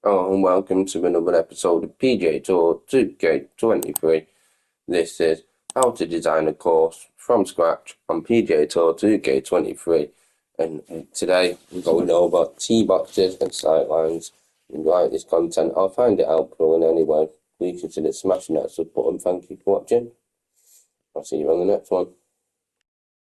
Hello and welcome to another episode of PGA Tour 2K23. This is how to design a course from scratch on PGA Tour 2K23. And today we're going over tee boxes and sightlines. If you like this content, I'll find it helpful in any way. Please consider smashing that sub button. Thank you for watching. I'll see you on the next one.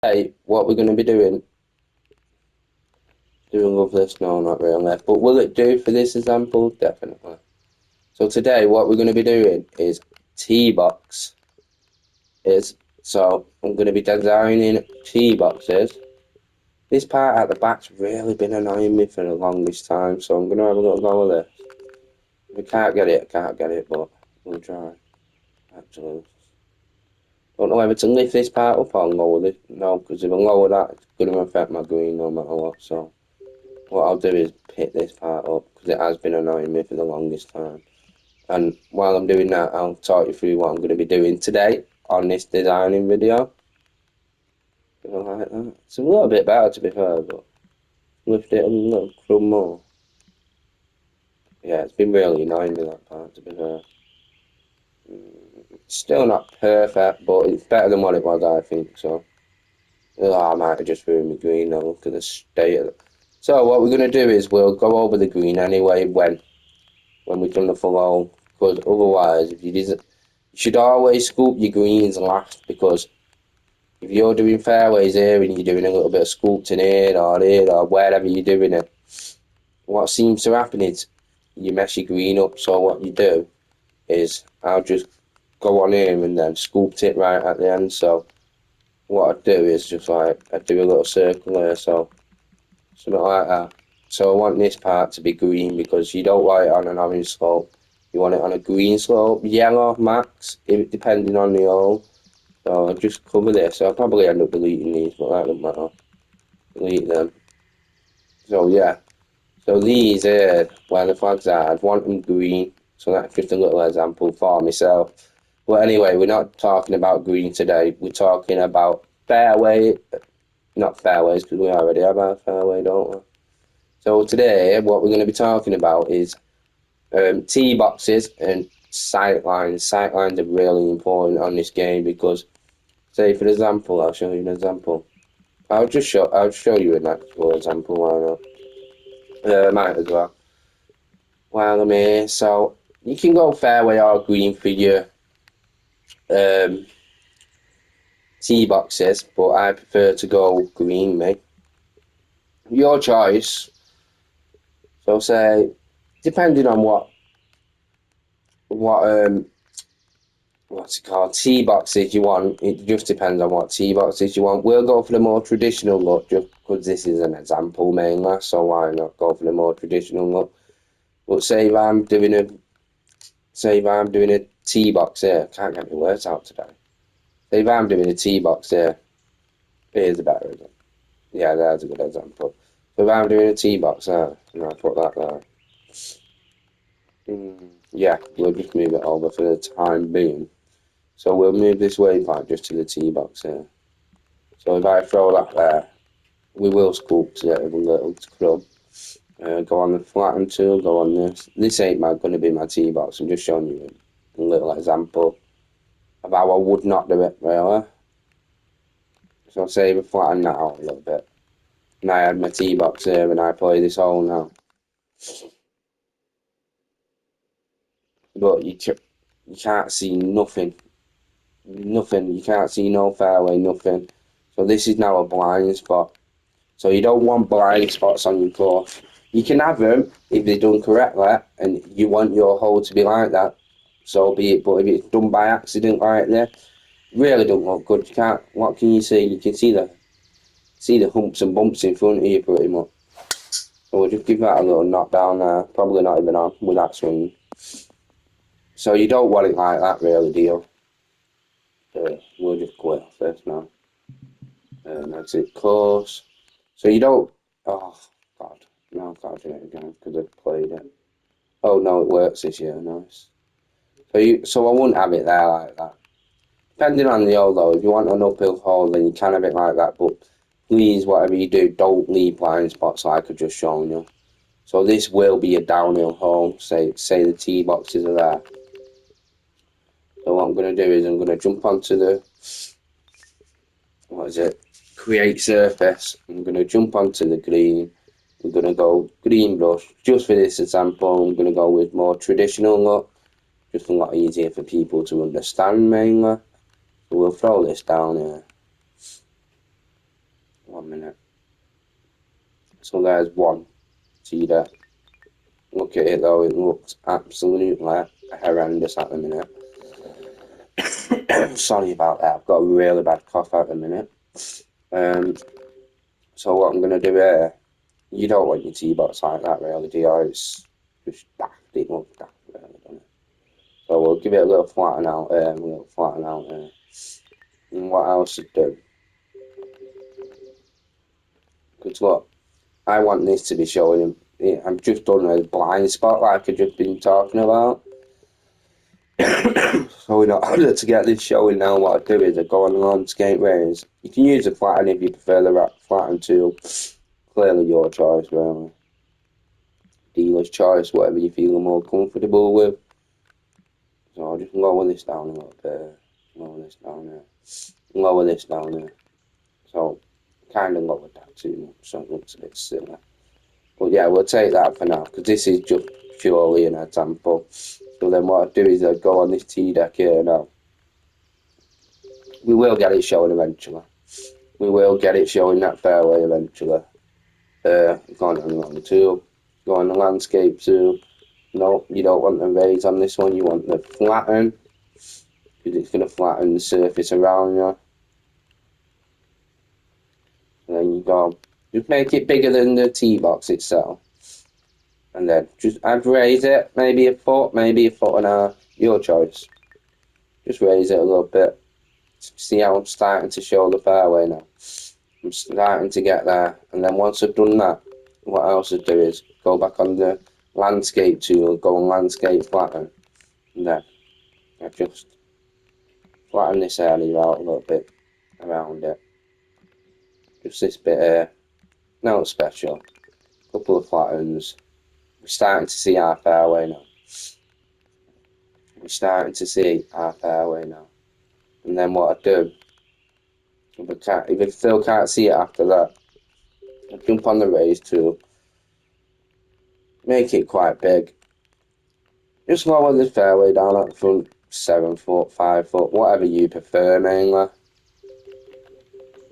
Today, what we're going to be doing. Do I love this? No, not really. But will it do for this example? Definitely. So today what we're going to be doing is tee box. So I'm going to be designing tee boxes. This part at the back's really been annoying me for the longest time, so I'm going to have a little go with this. If I can't get it, but we'll try. Actually, don't know whether to lift this part up or lower it. No, because if I lower that, it's going to affect my green no matter what. So what I'll do is pick this part up, because it has been annoying me for the longest time. And while I'm doing that, I'll talk you through what I'm going to be doing today on this designing video. I like that. It's a little bit better to be fair, but lift it a little crumb more. Yeah, it's been really annoying me, that part, to be fair. Still not perfect, but it's better than what it was, I think, so. Oh, I might have just ruined my green now, look at the state of it. So what we're going to do is we'll go over the green anyway when we've done the full hole, because otherwise, if you didn't, you should always scoop your greens last, because if you're doing fairways here and you're doing a little bit of sculpting here or wherever you're doing it, what seems to happen is you mess your green up. So what you do is I'll just go on here and then sculpt it right at the end. So what I do is just like I do a little circle there, so something like that. So I want this part to be green because you don't want it on an orange slope. You want it on a green slope, yellow max, depending on the hole. So I'll just cover this. I'll probably end up deleting these, but that doesn't matter. Delete them. So yeah. So these here, where the flags are, I'd want them green. So that's just a little example for myself. But anyway, we're not talking about green today. We're talking about fairway, not fairways, because we already have our fairway, don't we? So today, what we're going to be talking about is tee boxes and sightlines. Sightlines are really important on this game because, say for example, I'll show you an example. I'll show you an actual example. Why not? Might as well. While I'm here, so you can go fairway or green for your um, tee boxes, but I prefer to go green, mate. Your choice. So say, depending on what what's it called, tee boxes you want. It just depends on what tee boxes you want. We'll go for the more traditional look, just because this is an example mainly. So why not go for the more traditional look? But say if I'm doing a tee box here, I can't get my words out today. Say if I'm doing a tee box here, here's a better example. Yeah, there's a good example. So if I'm doing a tee box there, and I put that there. Yeah, we'll just move it over for the time being. So we'll move this waypoint just to the tee box here. So if I throw that there, we will sculpt it with a little scrub. Go on the flatten tool, go on this. This ain't going to be my tee box. I'm just showing you a little example of how I would not do it, really. So say we flatten that out a little bit. And I had my tee box here and I play this hole now. But you can't see nothing. Nothing. You can't see no fairway, nothing. So this is now a blind spot. So you don't want blind spots on your course. You can have them if they're done correctly and you want your hole to be like that, so be it. But if it's done by accident like that, really don't look good. You can't. What can you see? You can see the humps and bumps in front of you pretty much. So we'll just give that a little knock down there. Probably not even on with that swing. So you don't want it like that, really, do you? We'll just quit off this now. That's it. Course. So you don't. Oh God. No, I can't do it again because I've played it. Oh no, it works this year. Nice. So I wouldn't have it there like that. Depending on the hole though, if you want an uphill hole, then you can have it like that. But please, whatever you do, don't leave blind spots like I've just shown you. So this will be a downhill hole. Say the tee boxes are there. So what I'm going to do is I'm going to jump onto the, create surface. I'm going to jump onto the green. We're going to go green brush. Just for this example, I'm going to go with more traditional look. Just a lot easier for people to understand mainly. So we'll throw this down here. 1 minute. So there's one tee there. Look at it though, it looks absolutely horrendous at the minute. Sorry about that, I've got a really bad cough at the minute. So what I'm going to do here, you don't want your tee box like that really, do you? It's just daft, it looks daft really, doesn't it? So we'll give it a little flatten out here, And what else to do? Because look, I want this to be showing, I've just done a blind spot like I've just been talking about. So in order to get this showing now, what I do is I go on the landscape range. You can use a flatten if you prefer the flatten tool. Clearly your choice, really. Dealer's choice, whatever you feel more comfortable with. So I'll just lower this down a little bit. Lower this down there. Lower this down there. So kind of lowered that too much, so it looks a bit silly. But yeah, we'll take that for now, because this is just purely an example. So then what I do is I go on this tee deck here now. We will get it showing eventually. We will get it showing that fairway eventually. Go on the wrong tool. Go on the landscape tool. No, you don't want the raise on this one. You want the flatten, because it's going to flatten the surface around you. And then you go, just make it bigger than the tee box itself. And then I'd raise it, maybe a foot and a half. Your choice. Just raise it a little bit. See how I'm starting to show the fairway now. I'm starting to get there, and then once I've done that, what else I do is go back on the landscape tool, go on landscape flatten, and then I just flatten this area out a little bit around it. Just this bit here, no special. Couple of flattens. We're starting to see our fairway now. We're starting to see our fairway now. And then what I do, if I still can't see it after that, I jump on the raise tool, make it quite big. Just lower the fairway down at the front, 7 foot, 5 foot, whatever you prefer mainly.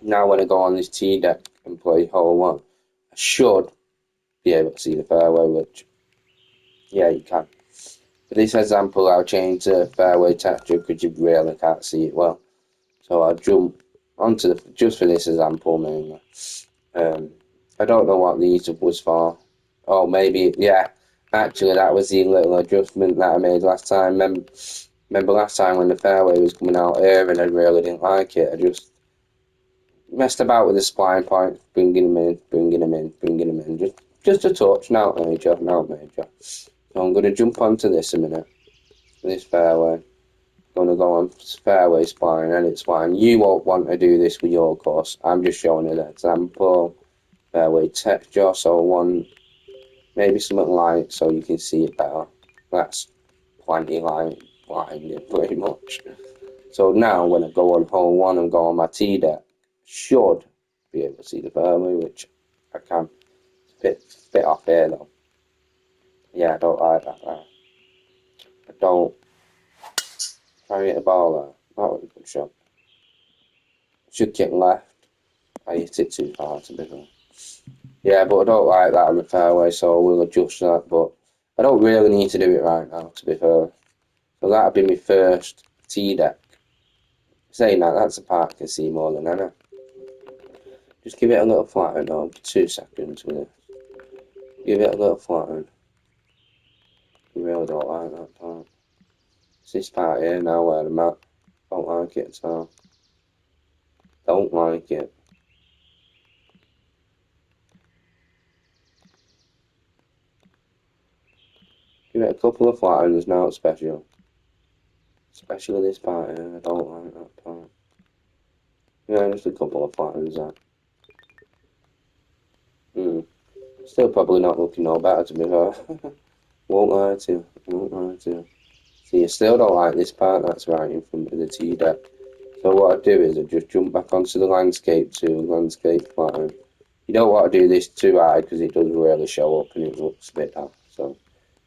Now when I go on this tee deck and play hole one, I should be able to see the fairway, which, yeah, you can. For this example, I'll change the fairway texture because you really can't see it well. So I'll jump onto just for this example mainly. I don't know what these was for. Oh, maybe, yeah. Actually, that was the little adjustment that I made last time. Remember last time when the fairway was coming out here and I really didn't like it? I just messed about with the spline points, bringing them in. Just a touch, not major. So I'm going to jump onto this a minute. This fairway. Going to go on fairway spline and it's fine. You won't want to do this with your course. I'm just showing an example. Fairway texture, so one maybe something light so you can see it better. That's plenty light, blinding pretty much. So now when I go on hole one and go on my tee deck, should be able to see the fairway, which I can. It's a bit off here though. Yeah, I don't like that there. I don't try to hit the ball there. That was a good shot. Should kick left. I hit it too far to be fair. Yeah, but I don't like that on the fairway, so we'll adjust that. But I don't really need to do it right now, to be fair. So that'll be my first tee deck. Saying that, that's a part I can see more than any. Just give it a little flatten on 2 seconds with it. Give it a little flatten. I really don't like that part. It's this part here now where I'm at. Don't like it at all. Don't like it. Give it a couple of flattens now, special. Especially this part here, I don't like that part. Yeah, just a couple of flattens there. Still probably not looking no better to be fair. Won't lie to you. Won't lie to you. See, you still don't like this part that's right in front of the tee deck. So what I do is I just jump back onto the landscape to landscape flatten. You don't want to do this too high because it does really show up and it looks a bit off. So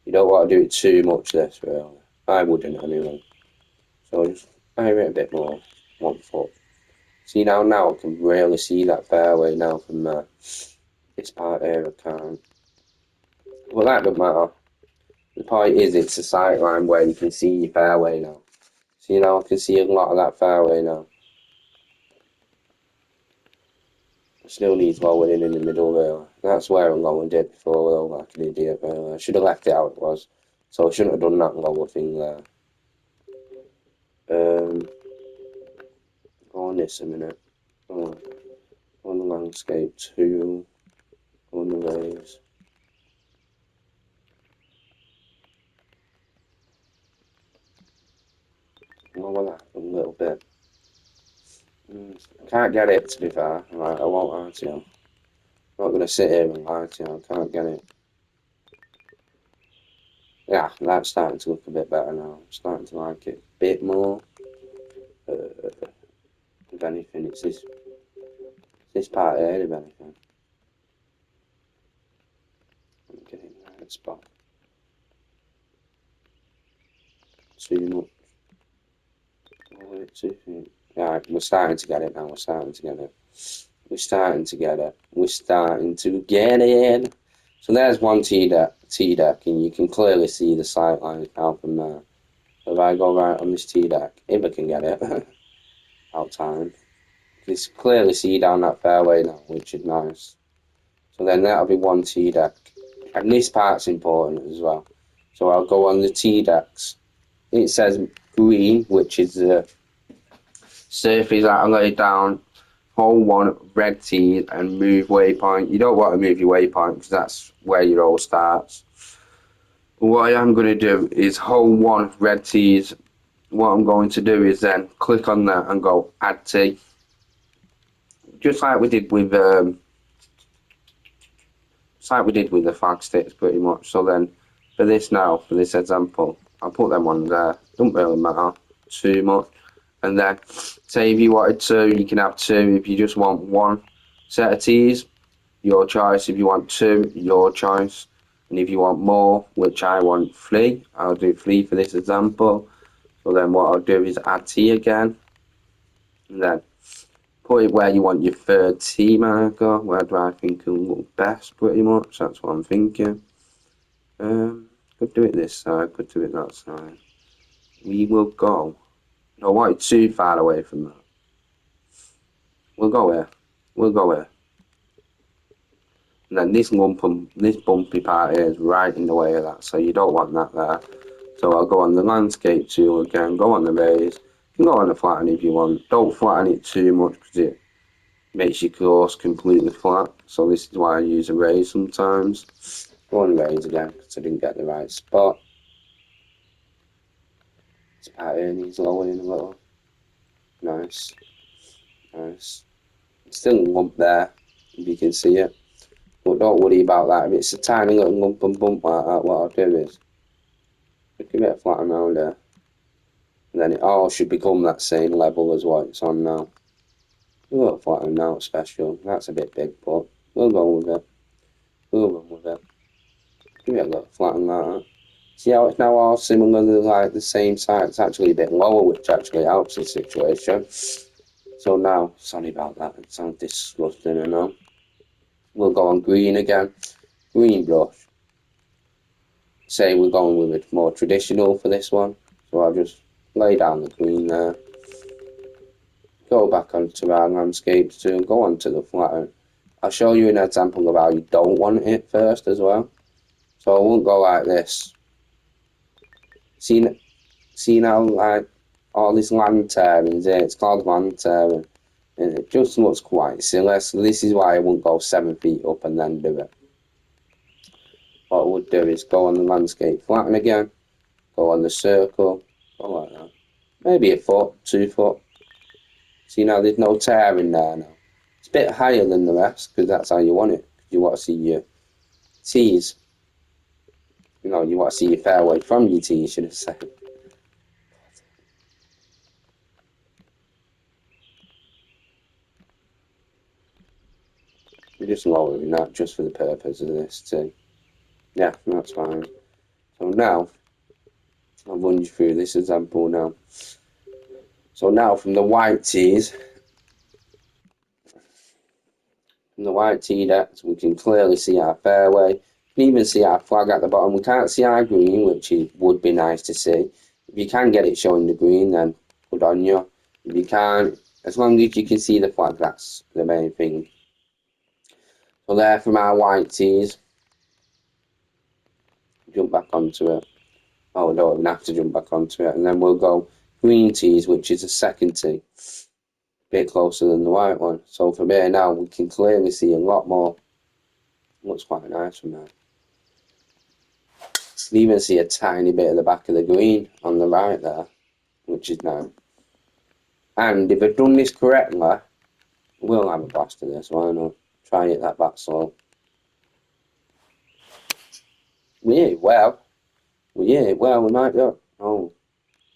you don't want to do it too much this really. I wouldn't anyway. So just higher it a bit more. 1 foot. See now I can really see that fairway now from this part here I can't. Well that doesn't matter. The point is it's a sight line where you can see your fairway now. So I can see a lot of that fairway now. Still needs lowering in the middle there. That's where I'm going did before though, like an idiot. I should have left it how it was. So I shouldn't have done that lower thing there. Go on this a minute. Oh, on the landscape too. On the waves. Lower that a little bit. I can't get it to be fair. Right, I won't lie to you. I'm not going to sit here and lie to you. I can't get it. Yeah, that's starting to look a bit better now. I'm starting to like it a bit more. If anything, it's this part here, if anything. I'm getting in the right spot. Too much. Too feet. Alright, we're starting to get it now. We're starting to get it. We're starting to get it. We're starting to get it. So there's one tee deck, and you can clearly see the sight line out from there. So if I go right on this tee deck, if I can get it out time, you can clearly see down that fairway now, which is nice. So then that'll be one tee deck. And this part's important as well. So I'll go on the tee decks. It says green, which is the surface that I laid down. Hole 1, red tee, and move waypoint. You don't want to move your waypoint because that's where your hole starts. But what I am going to do is hole 1, red tees. What I'm going to do is then click on that and go add tee. Just like we did with the flag sticks pretty much. So then for this example, I'll put them on there. Don't really matter too much. And then say if you wanted to, you can have 2. If you just want 1 set of tees, your choice. If you want 2, your choice. And if you want more, which I want 3, I'll do 3 for this example. So then what I'll do is add tee again. And then put it where you want your 3rd tee marker. Where do I think it'll look best pretty much. That's what I'm thinking. Could do it this side, could do it that side. We will go. I don't want it too far away from that. We'll go here. We'll go here. And then this bumpy part here is right in the way of that, so you don't want that there. So I'll go on the landscape tool again, go on the raise. You can go on the flatten if you want. Don't flatten it too much because it makes your course completely flat. So this is why I use a raise sometimes. Go on the raise again because I didn't get the right spot. This part here needs lowering a little. Nice. Nice. Still a lump there, if you can see it. But don't worry about that. If it's a tiny little lump and bump like that, what I'll do is give it a flat around there. And then it all should become that same level as what it's on now. A little flatten now, special. That's a bit big, but we'll go with it. We'll run with it. Give it a little flatten like that. See how it's now all similarly like the same side. It's actually a bit lower, which actually helps the situation. So now, sorry about that. It sounds disgusting, I know. We'll go on green again. Green brush. Say we're going with it more traditional for this one. So I'll just lay down the green there. Go back onto our landscapes tool, go onto the flatten. I'll show you an example of how you don't want it first as well. So I won't go like this. See now, like all this land tearing here, it's called land tearing. And it just looks quite silly. So this is why I won't go 7 feet up and then do it. What I would do is go on the landscape flatten again, go on the circle, go like that. Maybe a foot, 2 foot. See now there's no tear in there now. It's a bit higher than the rest because that's how you want it. You want to see tees. You know, you want to see your fairway from your tee, you should have said. We're just lowering that just for the purpose of this too. Yeah, that's fine. So now, I'll run you through this example now. So now from the white tees, decks, we can clearly see our fairway. We can even see our flag at the bottom. We can't see our green, which would be nice to see. If you can get it showing the green, then good on you. If you can't, as long as you can see the flag, that's the main thing. So there from our white tees, jump back onto it. Oh, we don't even have to jump back onto it. And then we'll go green tees, which is a second tee. A bit closer than the white one. So from here now, we can clearly see a lot more. Looks quite nice from there. You can even see a tiny bit of the back of the green on the right there, which is nice. And if I've done this correctly, we'll have a blast of this, why not? Try it that back slow. We hit it well. We might be on. Oh,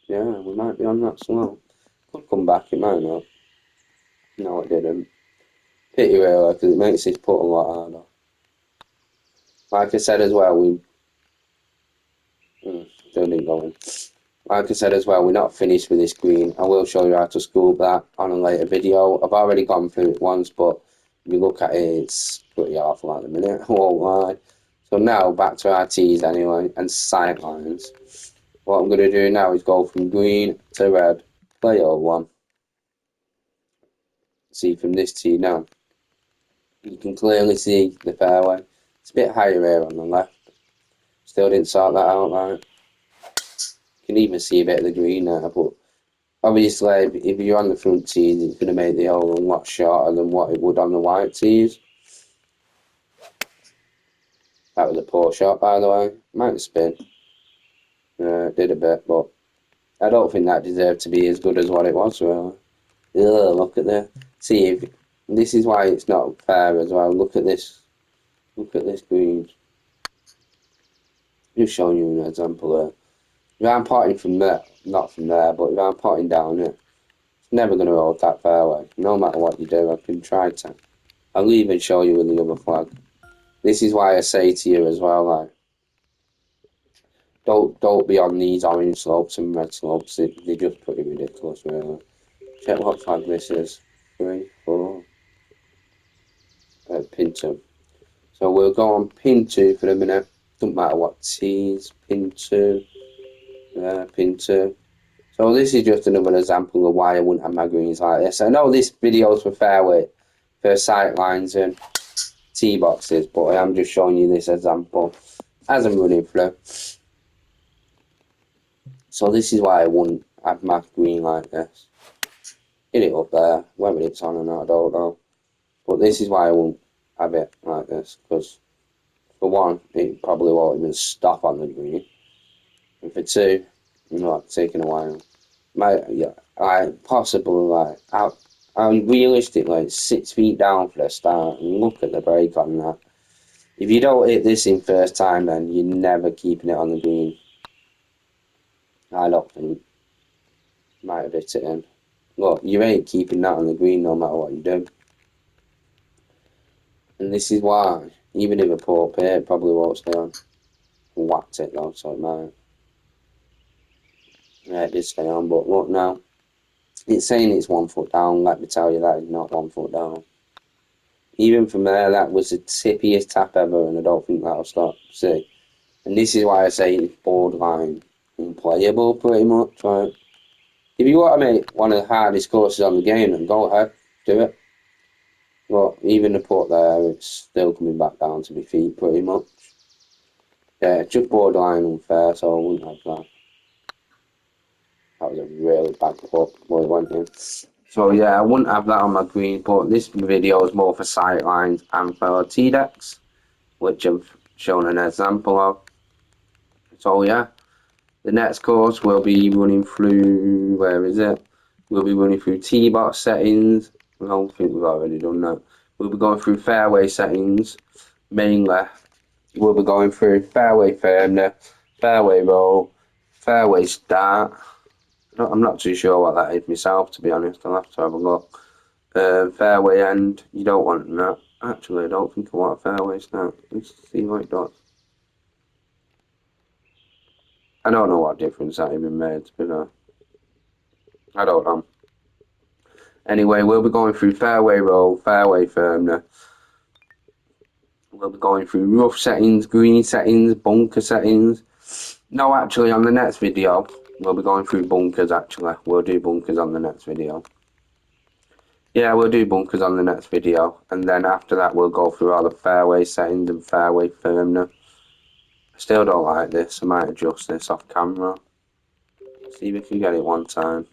yeah, we might be on that slow. Could come back, it might not. No, it didn't. Pity really, because it makes this putt a lot harder. Like I said as well, didn't go in. Like I said as well, we're not finished with this green. I will show you how to sculpt that on a later video. I've already gone through it once, but if you look at it, it's pretty awful at the minute. I won't lie. So now back to our tees anyway, and sightlines. What I'm going to do now is go from green to red, play over one. See from this tee now, you can clearly see the fairway. It's a bit higher here on the left. Still didn't sort that out right. You can even see a bit of the green now, but obviously if you're on the front tees, it's going to make the hole a lot shorter than what it would on the white tees. That was a poor shot, by the way. Might have spin. Did a bit, but I don't think that deserved to be as good as what it was, really. Ugh, look at that. See, if this is why it's not fair as well. Look at this. Look at this green. Just showing you an example there. If I'm potting from there, not from there, but if I'm potting down it, it's never going to hold that fairway. No matter what you do, I can try to. I'll even show you with the other flag. This is why I say to you as well, like, don't be on these orange slopes and red slopes. They're just pretty ridiculous, really. Check what flag this is. 3, 4. Pin 2. So we'll go on pin 2 for a minute. Doesn't matter what tees. Pin 2. Pin 2. So this is just another example of why I wouldn't have my greens like this. I know this video's for fairway, for sightlines and tee boxes, but I am just showing you this example as I'm running through. So this is why I wouldn't have my green like this. Get it up there, whether it's on or not, I don't know. But this is why I won't have it like this, because for one, it probably won't even stop on the green. And for two, you know, it's taking a while. I possibly like I realistically 6 feet down for the start and look at the break on that. If you don't hit this in first time, then you're never keeping it on the green. I don't think. Might have hit it in. Look, you ain't keeping that on the green no matter what you do. And this is why, even if a poor pair, it probably won't stay on. Whacked it though, so it might. Yeah, it did stay on, but look now. It's saying it's 1 foot down. Let me tell you, that is not 1 foot down. Even from there, that was the tippiest tap ever, and I don't think that'll stop. See? And this is why I say it's borderline unplayable, pretty much. Right? If you want to make one of the hardest courses on the game, then go ahead, do it. But even the putt there, it's still coming back down to my feet, pretty much. Yeah, it's just borderline unfair, so I wouldn't have that. That was a really bad putt where it went in. So yeah, I wouldn't have that on my green, but this video is more for sightlines and for tee decks, which I've shown an example of. So yeah, the next course we'll be running through, where is it? We'll be running through tee box settings. I don't think we've already done that. We'll be going through fairway settings, mainly we'll be going through fairway firmness, fairway roll, fairway start. I'm not too sure what that is myself, to be honest. I'll have to have a look. Fairway end, you don't want that. Actually, I don't think I want a fairway start. Let's see what it does. I don't know what difference that even made, but I don't know. Anyway, we'll be going through fairway roll, fairway firmness. We'll be going through rough settings, green settings, bunker settings. No, actually, on the next video, we'll be going through bunkers, actually. We'll do bunkers on the next video. Yeah, we'll do bunkers on the next video. And then after that, we'll go through all the fairway settings and fairway firmness. I still don't like this. I might adjust this off camera. See if we can get it one time.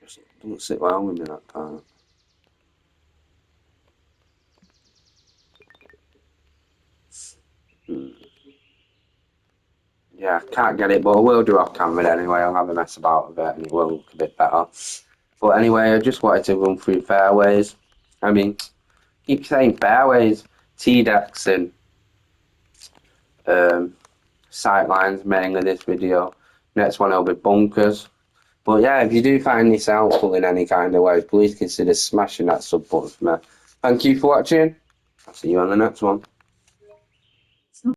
Just doesn't sit well with me, that part. Yeah, can't get it, but I will do off camera anyway. I'll have a mess about with it and it will look a bit better. But anyway, I just wanted to run through fairways. I mean, keep saying fairways, tee decks and sightlines mainly this video. Next one will be bunkers. But yeah, if you do find this helpful in any kind of way, please consider smashing that sub button for me. Thank you for watching. I'll see you on the next one.